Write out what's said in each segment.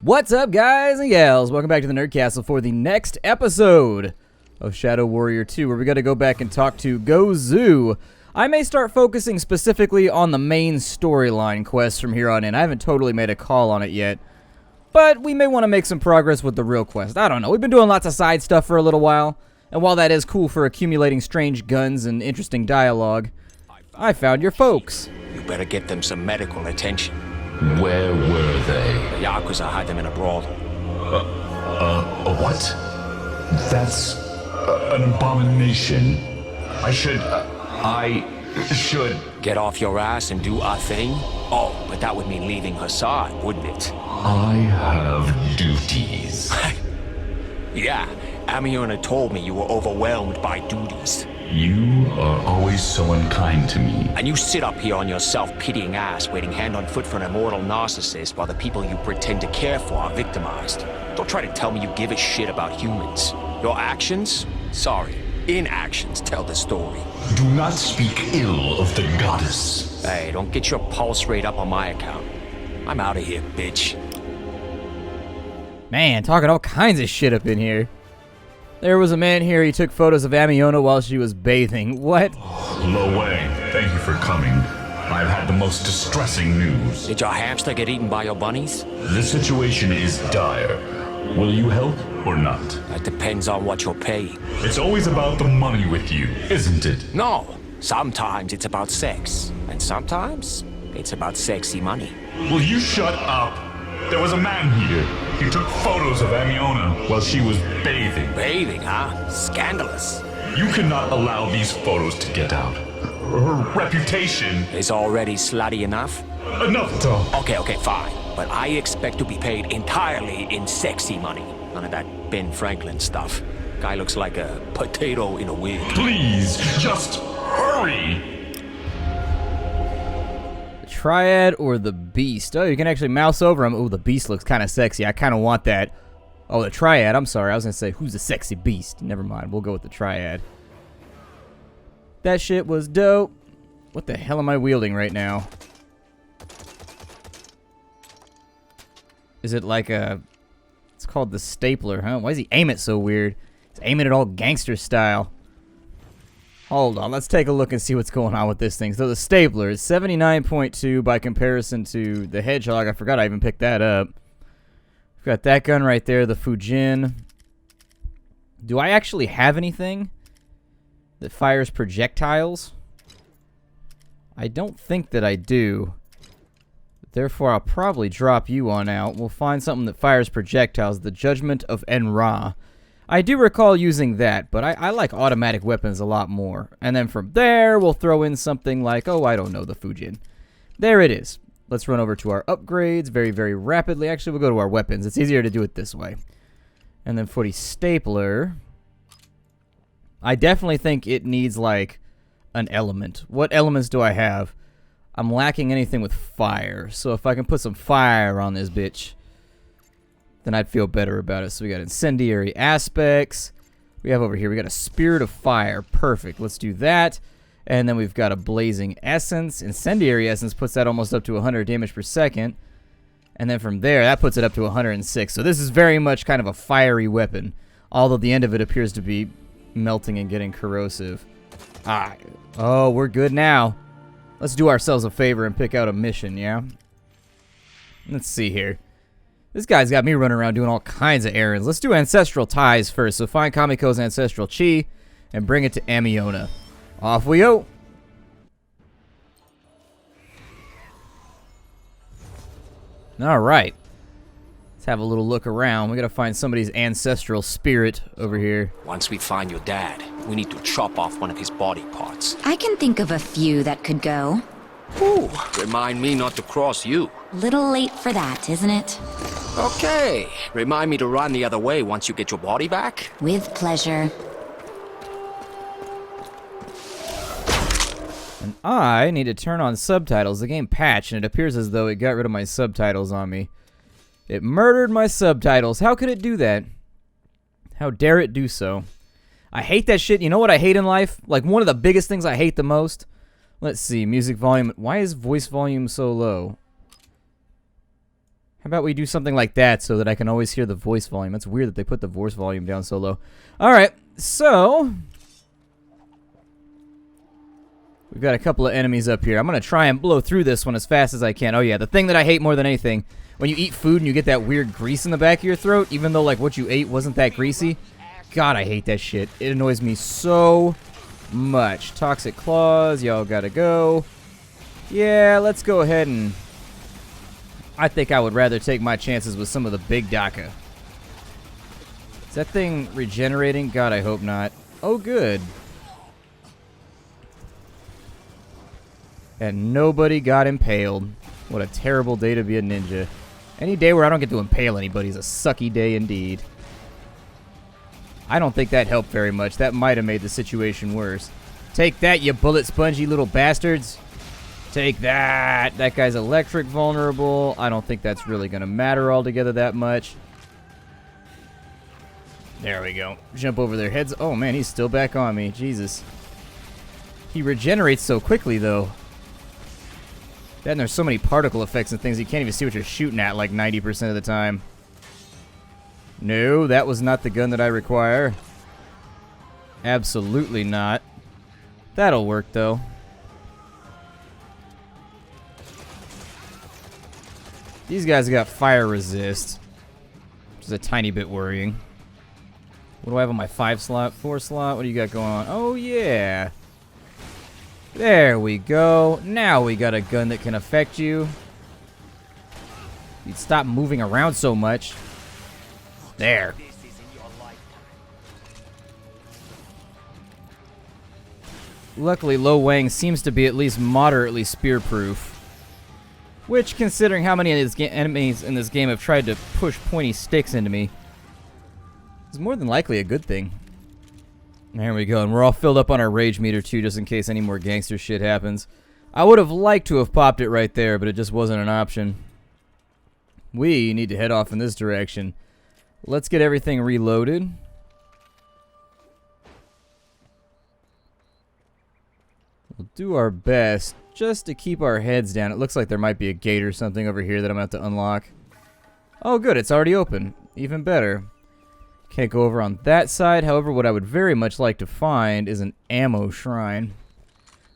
What's up, guys and gals? Welcome back to the Nerd Castle for the next episode of Shadow Warrior 2, where we got to go back and talk to Gozu. I may start focusing specifically on the main storyline quests from here on in. I haven't totally made a call on it yet, but we may want to make some progress with the real quest. I don't know. We've been doing lots of side stuff for a little while, and while that is cool for accumulating strange guns and interesting dialogue, I found your folks. You better get them some medical attention. Where were they? The yakuza had them in a brawl. What? That's an abomination. I should... Get off your ass and do a thing? Oh, but that would mean leaving her side, wouldn't it? I have duties. Yeah, Amiona told me you were overwhelmed by duties. You are always so unkind to me. And you sit up here on your self-pitying ass waiting hand on foot for an immortal narcissist while the people you pretend to care for are victimized. Don't try to tell me you give a shit about humans. Your actions? Sorry, inactions tell the story. Do not speak ill of the goddess. Hey, don't get your pulse rate up on my account. I'm out of here, bitch. Man, talking all kinds of shit up in here. There was a man here, he took photos of Amiona while she was bathing. What? Lo Wei, thank you for coming. I've had the most distressing news. Did your hamster get eaten by your bunnies? The situation is dire. Will you help or not? That depends on what you'll pay. It's always about the money with you, isn't it? No, sometimes it's about sex. And sometimes it's about sexy money. Will you shut up? There was a man here. He took photos of Amiona while she was bathing. Bathing, huh? Scandalous. You cannot allow these photos to get out. Her reputation Is already slutty enough? enough to... Okay, fine. But I expect to be paid entirely in sexy money. None of that Ben Franklin stuff. Guy looks like a potato in a wig. Please, just hurry! Triad or the Beast? Oh, you can actually mouse over him. Oh, the Beast looks kind of sexy. I kind of want that. Oh, the Triad. I'm sorry. I was going to say, who's the sexy Beast? Never mind. We'll go with the Triad. That shit was dope. What the hell am I wielding right now? Is it like a... It's called the stapler, huh? Why does he aim it so weird? He's aiming it all gangster style. Hold on, let's take a look and see what's going on with this thing. So the stapler is 79.2 by comparison to the hedgehog. I forgot I even picked that up. We've got that gun right there, the Fujin. Do I actually have anything that fires projectiles? I don't think that I do. Therefore, I'll probably drop you on out. We'll find something that fires projectiles. The Judgment of Enra. I do recall using that, but I like automatic weapons a lot more. And then from there, we'll throw in something like, oh, I don't know, the Fujin. There it is. Let's run over to our upgrades very, very rapidly. Actually, we'll go to our weapons. It's easier to do it this way. And then for the stapler, I definitely think it needs, like, an element. What elements do I have? I'm lacking anything with fire. So if I can put some fire on this bitch, then I'd feel better about it. So we got incendiary aspects. We have over here, we got a spirit of fire. Perfect. Let's do that. And then we've got a blazing essence. Incendiary essence puts that almost up to 100 damage per second. And then from there, that puts it up to 106. So this is very much kind of a fiery weapon. Although the end of it appears to be melting and getting corrosive. Oh, we're good now. Let's do ourselves a favor and pick out a mission, yeah? Let's see here. This guy's got me running around doing all kinds of errands. Let's do Ancestral Ties first. So find Kamiko's Ancestral Chi and bring it to Amiona. Off we go. Alright. Let's have a little look around. We gotta find somebody's ancestral spirit over here. Once we find your dad, we need to chop off one of his body parts. I can think of a few that could go. Ooh, remind me not to cross you. Little late for that, isn't it? Okay, remind me to run the other way once you get your body back. With pleasure. And I need to turn on subtitles. The game patched, and it appears as though it got rid of my subtitles on me. It murdered my subtitles. How could it do that? How dare it do so? I hate that shit. You know what I hate in life? Like, one of the biggest things I hate the most? Let's see. Music volume. Why is voice volume so low? about we do something like that so that I can always hear the voice volume? That's weird that they put the voice volume down so low. Alright, so... we've got a couple of enemies up here. I'm going to try and blow through this one as fast as I can. Oh yeah, the thing that I hate more than anything, when you eat food and you get that weird grease in the back of your throat, even though like what you ate wasn't that greasy. God, I hate that shit. It annoys me so much. Toxic claws, y'all gotta go. Yeah, let's go ahead and... I think I would rather take my chances with some of the big Daka. Is that thing regenerating? God, I hope not. Oh, good. And nobody got impaled. What a terrible day to be a ninja. Any day where I don't get to impale anybody is a sucky day indeed. I don't think that helped very much. That might have made the situation worse. Take that, you bullet spongy little bastards. Take that. That guy's electric vulnerable. I don't think that's really going to matter altogether that much. There we go. Jump over their heads. Oh, man, he's still back on me. Jesus. He regenerates so quickly, though. Then there's so many particle effects and things you can't even see what you're shooting at like 90% of the time. No, that was not the gun that I require. Absolutely not. That'll work, though. These guys got fire resist, which is a tiny bit worrying. What do I have on my 5 slot, 4 slot? What do you got going on? Oh, yeah. There we go. Now we got a gun that can affect you. You'd stop moving around so much. There. Luckily, Lo Wang seems to be at least moderately spear-proof. Which, considering how many of these enemies in this game have tried to push pointy sticks into me, is more than likely a good thing. There we go, and we're all filled up on our rage meter too, just in case any more gangster shit happens. I would have liked to have popped it right there, but it just wasn't an option. We need to head off in this direction. Let's get everything reloaded. We'll do our best just to keep our heads down. It looks like there might be a gate or something over here that I'm going to have to unlock. Oh good, it's already open. Even better. Can't go over on that side. However, what I would very much like to find is an ammo shrine.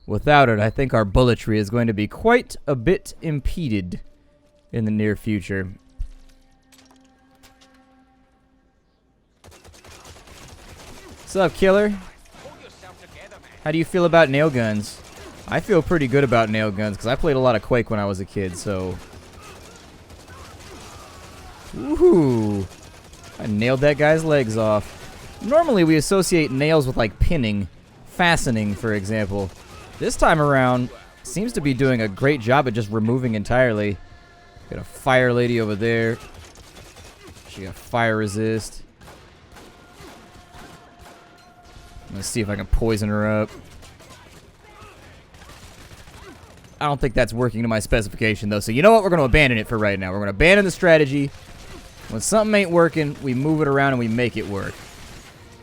Without it, I think our bulletry is going to be quite a bit impeded in the near future. What's up, killer? How do you feel about nail guns? I feel pretty good about nail guns because I played a lot of Quake when I was a kid, so... Woohoo! I nailed that guy's legs off. Normally we associate nails with like pinning, fastening for example. This time around, seems to be doing a great job at just removing entirely. Got a fire lady over there. She got fire resist. Let's see if I can poison her up. I don't think that's working to my specification though, so you know what? We're going to abandon it for right now. We're going to abandon the strategy. When something ain't working, we move it around and we make it work.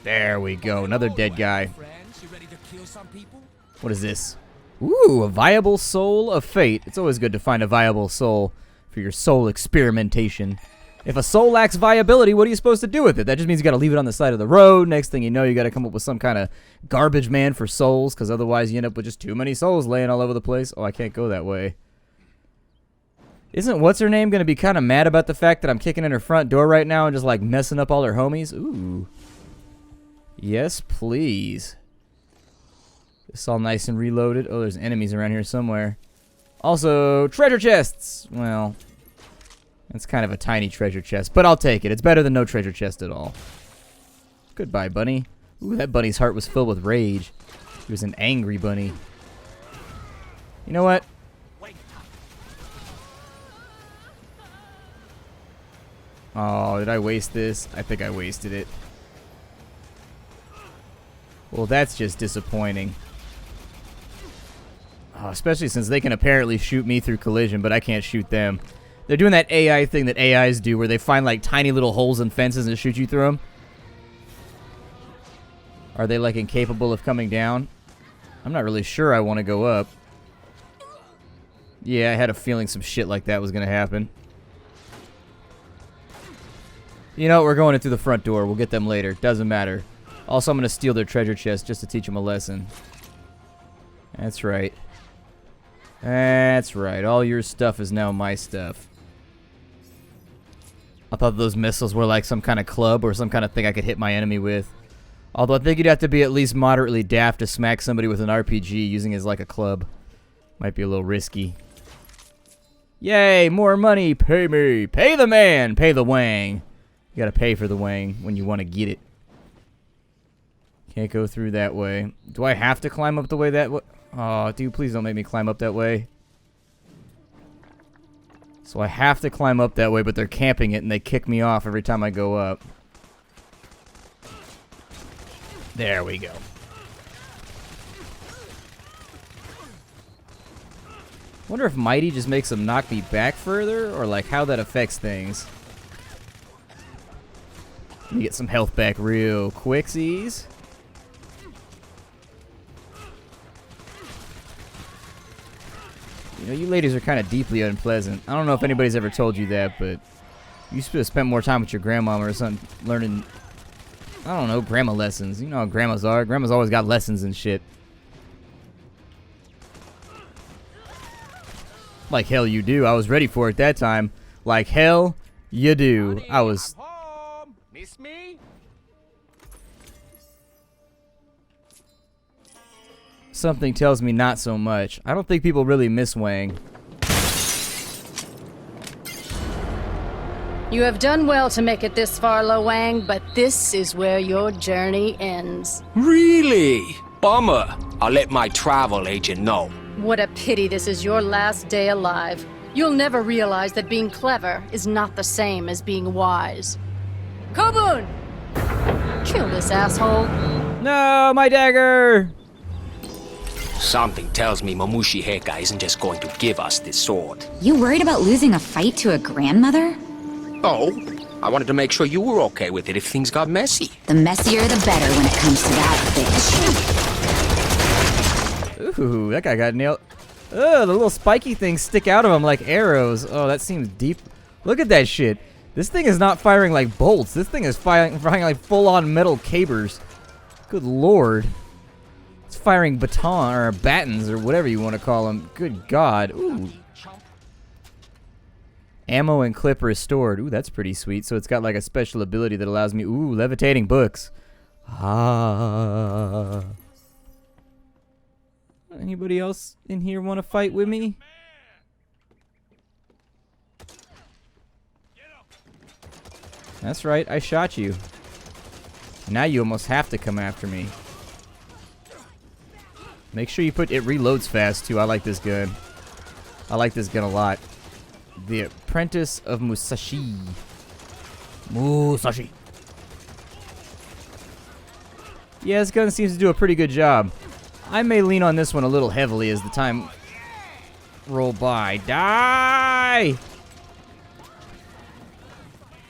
There we go. Another dead guy. What is this? Ooh, a viable soul of fate. It's always good to find a viable soul for your soul experimentation. If a soul lacks viability, what are you supposed to do with it? That just means you got to leave it on the side of the road. Next thing you know, you got to come up with some kind of garbage man for souls, because otherwise you end up with just too many souls laying all over the place. Oh, I can't go that way. Isn't what's-her-name going to be kind of mad about the fact that I'm kicking in her front door right now and just, like, messing up all her homies? Ooh. Yes, please. It's all nice and reloaded. Oh, there's enemies around here somewhere. Also, treasure chests! Well, it's kind of a tiny treasure chest, but I'll take it. It's better than no treasure chest at all. Goodbye, bunny. Ooh, that bunny's heart was filled with rage. He was an angry bunny. You know what? Oh, did I waste this? I think I wasted it. Well, that's just disappointing. Oh, especially since they can apparently shoot me through collision, but I can't shoot them. They're doing that AI thing that AIs do where they find like tiny little holes in fences and shoot you through them. Are they like incapable of coming down? I'm not really sure I want to go up. Yeah, I had a feeling some shit like that was going to happen. You know, we're going in through the front door. We'll get them later. Doesn't matter. Also, I'm going to steal their treasure chest just to teach them a lesson. That's right. That's right. All your stuff is now my stuff. I thought those missiles were like some kind of club or some kind of thing I could hit my enemy with. Although I think you'd have to be at least moderately daft to smack somebody with an RPG using it as like a club. Might be a little risky. Yay, more money. Pay me. Pay the man. Pay the wang. You gotta pay for the wang when you want to get it. Can't go through that way. Do I have to climb up the way that way? Oh, dude, please don't make me climb up that way. So I have to climb up that way, but they're camping it and they kick me off every time I go up. There we go. Wonder if Mighty just makes them knock me back further, or like how that affects things. Let me get some health back real quicksies. You know, you ladies are kind of deeply unpleasant. I don't know if anybody's ever told you that, but you should have spent more time with your grandma or something, learning, I don't know, grandma lessons. You know how grandmas are. Grandma's always got lessons and shit. Like hell you do. I was ready for it that time. Like hell you do. I was... Miss me? Something tells me not so much. I don't think people really miss Wang. You have done well to make it this far, Lo Wang, but this is where your journey ends. Really? Bummer. I'll let my travel agent know. What a pity this is your last day alive. You'll never realize that being clever is not the same as being wise. Kobun! Kill this asshole. No, my dagger! Something tells me Mamushi Heka isn't just going to give us this sword. You worried about losing a fight to a grandmother? Oh, I wanted to make sure you were okay with it if things got messy. The messier the better when it comes to that bitch. Ooh, that guy got nailed. Ugh, the little spiky things stick out of him like arrows. Oh, that seems deep. Look at that shit. This thing is not firing like bolts. This thing is firing like full-on metal cabers. Good lord. It's firing baton or batons or whatever you want to call them. Good god. Ooh. Ammo and clip restored. Ooh, that's pretty sweet. So it's got like a special ability that allows me... Ooh, levitating books. Ah. Anybody else in here want to fight with me? That's right, I shot you. Now you almost have to come after me. Make sure you put... It reloads fast, too. I like this gun. I like this gun a lot. The Apprentice of Musashi. Musashi. Yeah, this gun seems to do a pretty good job. I may lean on this one a little heavily as the time roll by. Die!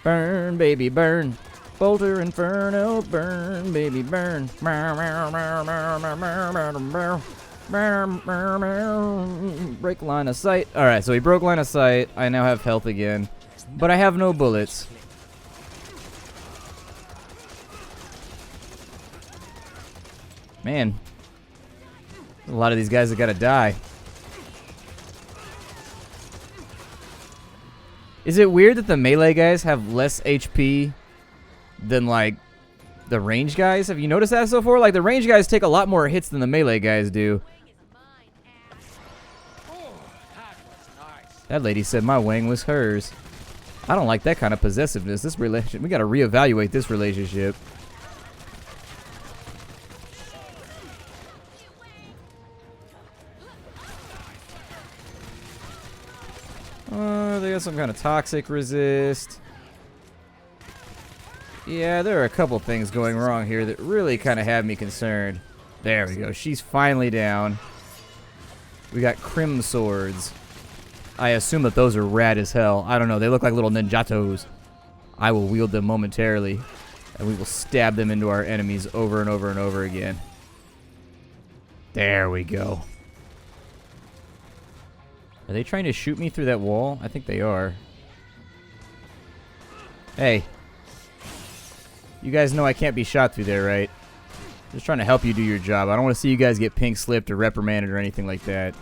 Burn, baby, burn. Bolter Inferno, burn, baby, burn. Break line of sight. Alright, so he broke line of sight. I now have health again. But I have no bullets. Man. A lot of these guys have got to die. Is it weird that the melee guys have less HP than, like, the range guys? Have you noticed that so far? Like, the range guys take a lot more hits than the melee guys do. That lady said my wang was hers. I don't like that kind of possessiveness. This relationship, we gotta reevaluate this relationship. They got some kind of toxic resist. Yeah, there are a couple things going wrong here that really kind of have me concerned. There we go. She's finally down. We got crim swords. I assume that those are rad as hell. I don't know. They look like little ninjatos. I will wield them momentarily, and we will stab them into our enemies over and over and over again. There we go. Are they trying to shoot me through that wall? I think they are. Hey. You guys know I can't be shot through there, right? Just trying to help you do your job. I don't want to see you guys get pink slipped or reprimanded or anything like that.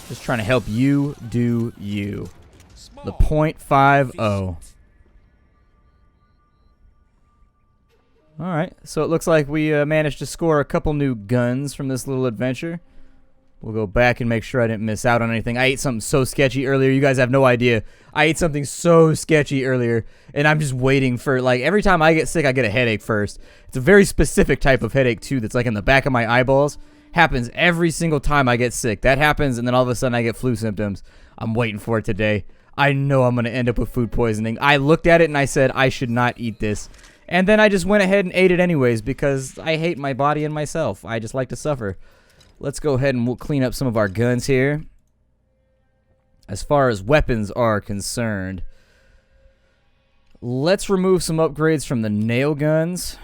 Just trying to help you do you. The .50. Alright, so it looks like we managed to score a couple new guns from this little adventure. We'll go back and make sure I didn't miss out on anything. I ate something so sketchy earlier. You guys have no idea. I ate something so sketchy earlier, and I'm just waiting for, like, every time I get sick, I get a headache first. It's a very specific type of headache, too, that's like in the back of my eyeballs. Happens every single time I get sick. That happens, and then all of a sudden I get flu symptoms. I'm waiting for it today. I know I'm going to end up with food poisoning. I looked at it, and I said, I should not eat this. And then I just went ahead and ate it anyways because I hate my body and myself. I just like to suffer. Let's go ahead and we'll clean up some of our guns here. As far as weapons are concerned, let's remove some upgrades from the nail guns,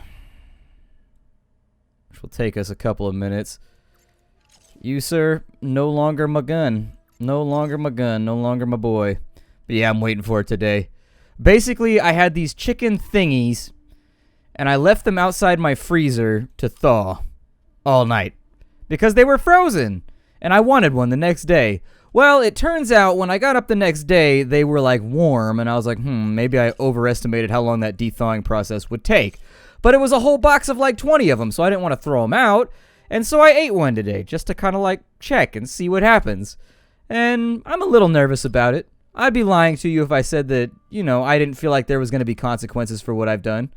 which will take us a couple of minutes. You, sir, no longer my gun. No longer my gun. No longer my boy. But yeah, I'm waiting for it today. Basically, I had these chicken thingies, and I left them outside my freezer to thaw all night. Because they were frozen, and I wanted one the next day. Well, it turns out when I got up the next day, they were like warm, and I was like, maybe I overestimated how long that de-thawing process would take. But it was a whole box of like 20 of them, so I didn't want to throw them out, and so I ate one today, just to kind of like check and see what happens. And I'm a little nervous about it. I'd be lying to you if I said that, you know, I didn't feel like there was going to be consequences for what I've done.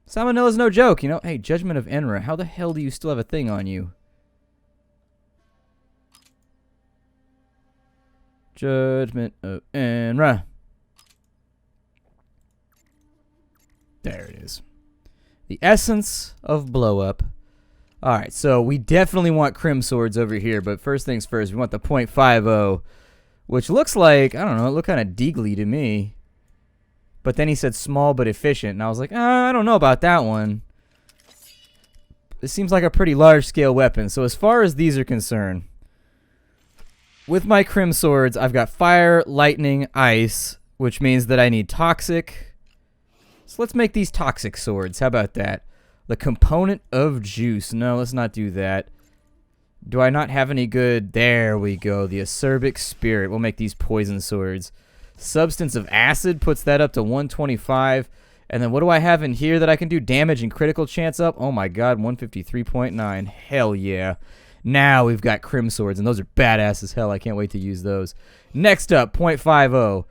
Salmonella's no joke, you know. Hey, Judgment of Enra, how the hell do you still have a thing on you? Judgment of Enra. There it is. The essence of blow up. Alright, so we definitely want crim swords over here, but first things first, we want the .50, which looks like, I don't know, it looked kind of deagly to me. But then he said small but efficient, and I was like, I don't know about that one. It seems like a pretty large-scale weapon. So as far as these are concerned, with my crim swords, I've got fire, lightning, ice, which means that I need toxic. So let's make these toxic swords. How about that? The component of juice. No, let's not do that. Do I not have any good? There we go. The acerbic spirit. We'll make these poison swords. Substance of acid puts that up to 125. And then what do I have in here that I can do? Damage and critical chance up. Oh my god, 153.9. Hell yeah. Now we've got crim swords, and those are badass as hell. I can't wait to use those. Next up, .50.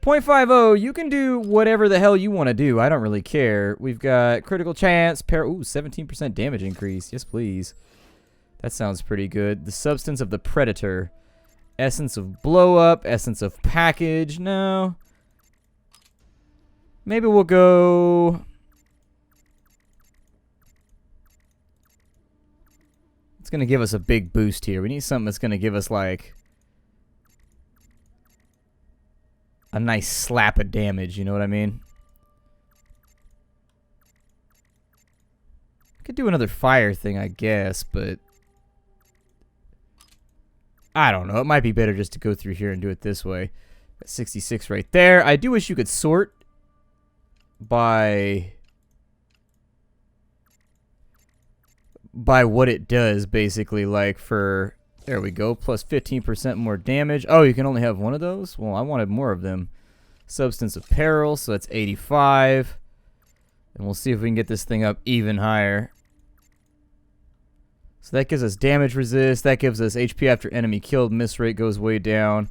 .50, you can do whatever the hell you want to do. I don't really care. We've got critical chance. Ooh, 17% damage increase. Yes, please. That sounds pretty good. The substance of the predator. Essence of blow up, essence of package. No. Maybe we'll go. It's going to give us a big boost here. We need something that's going to give us like a nice slap of damage, you know what I mean? I could do another fire thing, I guess, but I don't know. It might be better just to go through here and do it this way. Got 66 right there. I do wish you could sort by what it does, basically. Like for, there we go, plus 15% more damage. Oh, you can only have one of those? Well, I wanted more of them. Substance of peril, so that's 85. And we'll see if we can get this thing up even higher. So that gives us damage resist. That gives us HP after enemy killed. Miss rate goes way down.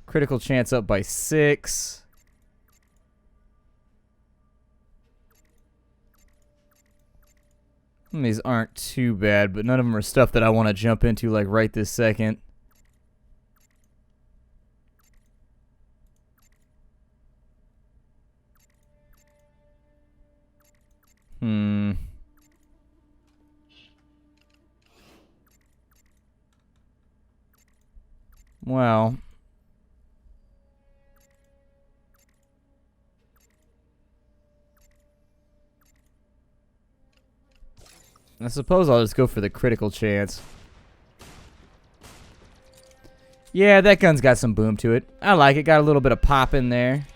Critical chance up by 6. These aren't too bad, but none of them are stuff that I want to jump into like right this second. Well, I suppose I'll just go for the critical chance. Yeah, that gun's got some boom to it. I like it. Got a little bit of pop in there.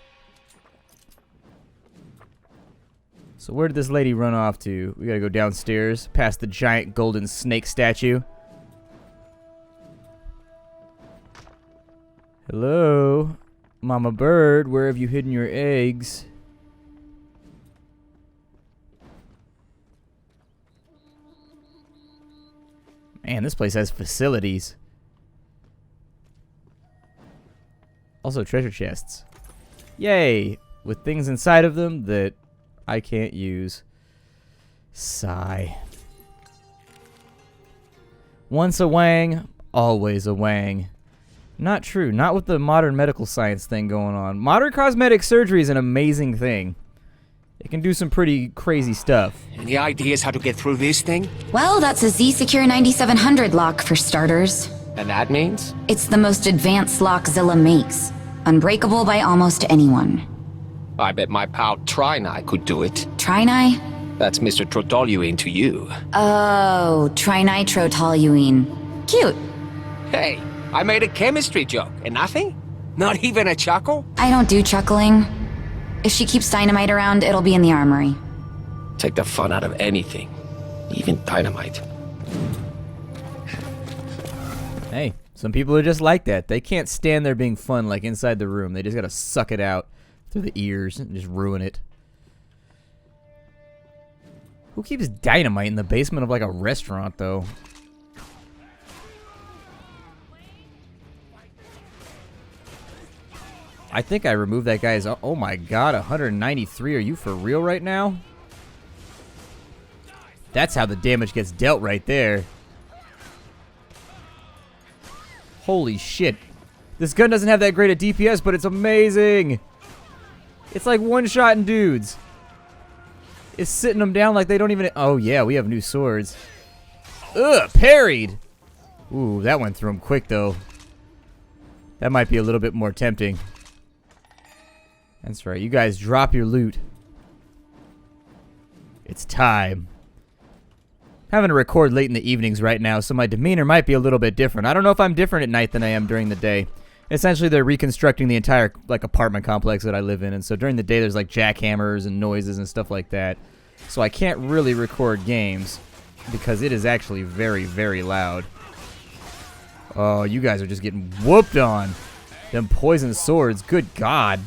So where did this lady run off to? We gotta go downstairs, past the giant golden snake statue. Hello? Mama bird, where have you hidden your eggs? Man, this place has facilities. Also treasure chests. Yay! With things inside of them that I can't use. Sigh. Once a wang, always a wang. Not true. Not with the modern medical science thing going on. Modern cosmetic surgery is an amazing thing. It can do some pretty crazy stuff. Any ideas how to get through this thing? Well, that's a Z-Secure 9700 lock for starters. And that means? It's the most advanced lock Zilla makes. Unbreakable by almost anyone. I bet my pal Trinai could do it. Trinai? That's Mr. Trotoluene to you. Oh, trinitrotoluene. Cute. Hey, I made a chemistry joke, and nothing? Not even a chuckle? I don't do chuckling. If she keeps dynamite around, it'll be in the armory. Take the fun out of anything, even dynamite. Hey, some people are just like that. They can't stand there being fun like inside the room. They just gotta suck it out through the ears and just ruin it. Who keeps dynamite in the basement of like a restaurant though? I think I removed that guy's... Oh my god, 193. Are you for real right now? That's how the damage gets dealt right there. Holy shit. This gun doesn't have that great a DPS, but it's amazing. It's like one-shotting dudes. It's sitting them down like they don't even... Oh yeah, we have new swords. Ugh, parried. Ooh, that went through him quick though. That might be a little bit more tempting. That's right. You guys drop your loot. It's time. I'm having to record late in the evenings right now, so my demeanor might be a little bit different. I don't know if I'm different at night than I am during the day. Essentially, they're reconstructing the entire like apartment complex that I live in, and so during the day there's like jackhammers and noises and stuff like that. So I can't really record games because it is actually very, very loud. Oh, you guys are just getting whooped on. Them poison swords. Good God.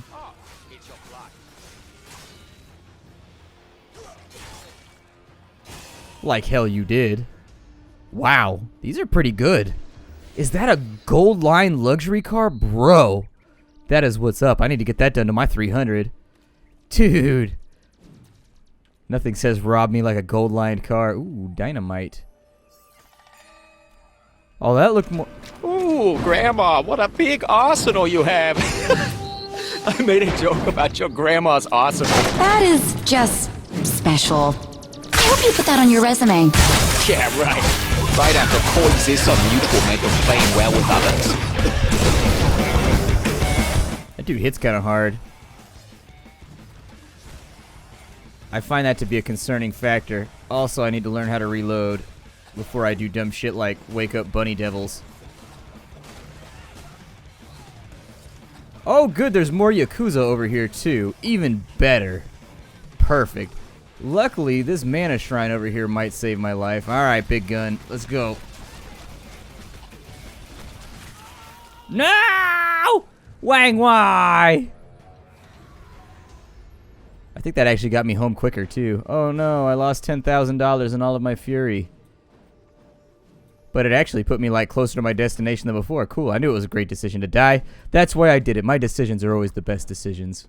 Like hell you did. Wow, these are pretty good. Is that a gold line luxury car? Bro, that is what's up. I need to get that done to my 300. Dude. Nothing says rob me like a gold lined car. Ooh, dynamite. Oh, that looked more... Ooh, Grandma, what a big arsenal you have. I made a joke about your grandma's arsenal. That is just special. I hope you put that on your resume. Yeah, right. Right after coexist on mutual mental playing well with others. That dude hits kind of hard. I find that to be a concerning factor. Also, I need to learn how to reload before I do dumb shit like wake up bunny devils. Oh, good. There's more yakuza over here, too. Even better. Perfect. Luckily, this mana shrine over here might save my life. Alright, big gun. Let's go. No! Wang why? I think that actually got me home quicker, too. Oh no, I lost $10,000 in all of my fury. But it actually put me like closer to my destination than before. Cool, I knew it was a great decision to die. That's why I did it. My decisions are always the best decisions.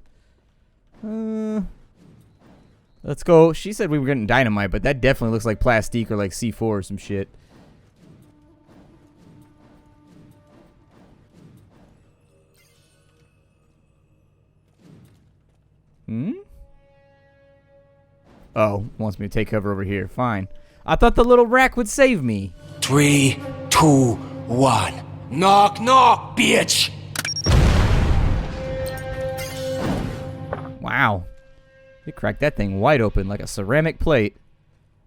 Let's go. She said we were getting dynamite, but that definitely looks like plastique or like C4 or some shit. Oh, wants me to take cover over here. Fine. I thought the little rack would save me. 3, 2, 1. Knock, knock, bitch! Wow. They cracked that thing wide open like a ceramic plate.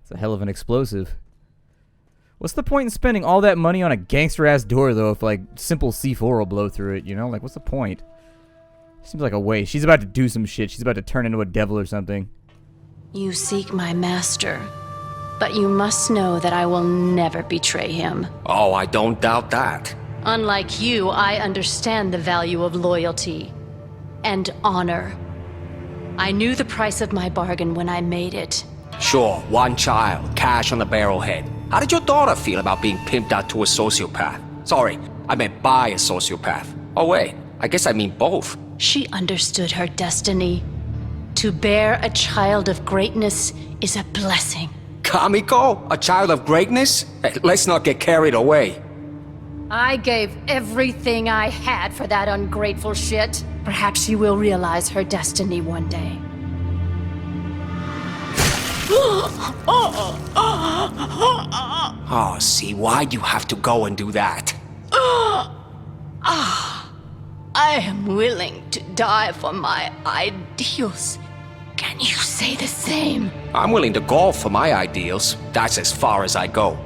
It's a hell of an explosive. What's the point in spending all that money on a gangster-ass door, though, if, like, simple C4 will blow through it, you know? Like, what's the point? Seems like a waste. She's about to do some shit. She's about to turn into a devil or something. You seek my master, but you must know that I will never betray him. Oh, I don't doubt that. Unlike you, I understand the value of loyalty and honor. I knew the price of my bargain when I made it. Sure, one child, cash on the barrelhead. How did your daughter feel about being pimped out to a sociopath? Sorry, I meant by a sociopath. Oh wait, I guess I mean both. She understood her destiny. To bear a child of greatness is a blessing. Kamiko? A child of greatness? Hey, let's not get carried away. I gave everything I had for that ungrateful shit. Perhaps she will realize her destiny one day. Oh, see, why'd you have to go and do that? I am willing to die for my ideals. Can you say the same? I'm willing to golf for my ideals. That's as far as I go.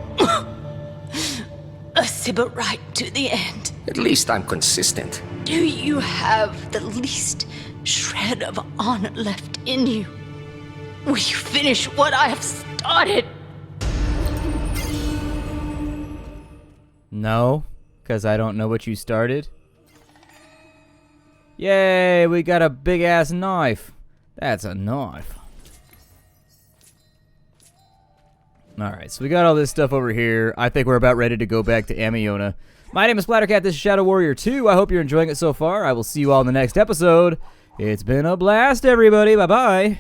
A Sybil right to the end. At least I'm consistent. Do you have the least shred of honor left in you? Will you finish what I have started? No, because I don't know what you started. Yay, we got a big-ass knife. That's a knife. Alright, so we got all this stuff over here. I think we're about ready to go back to Amiona. My name is Splattercat, this is Shadow Warrior 2. I hope you're enjoying it so far. I will see you all in the next episode. It's been a blast, everybody. Bye-bye.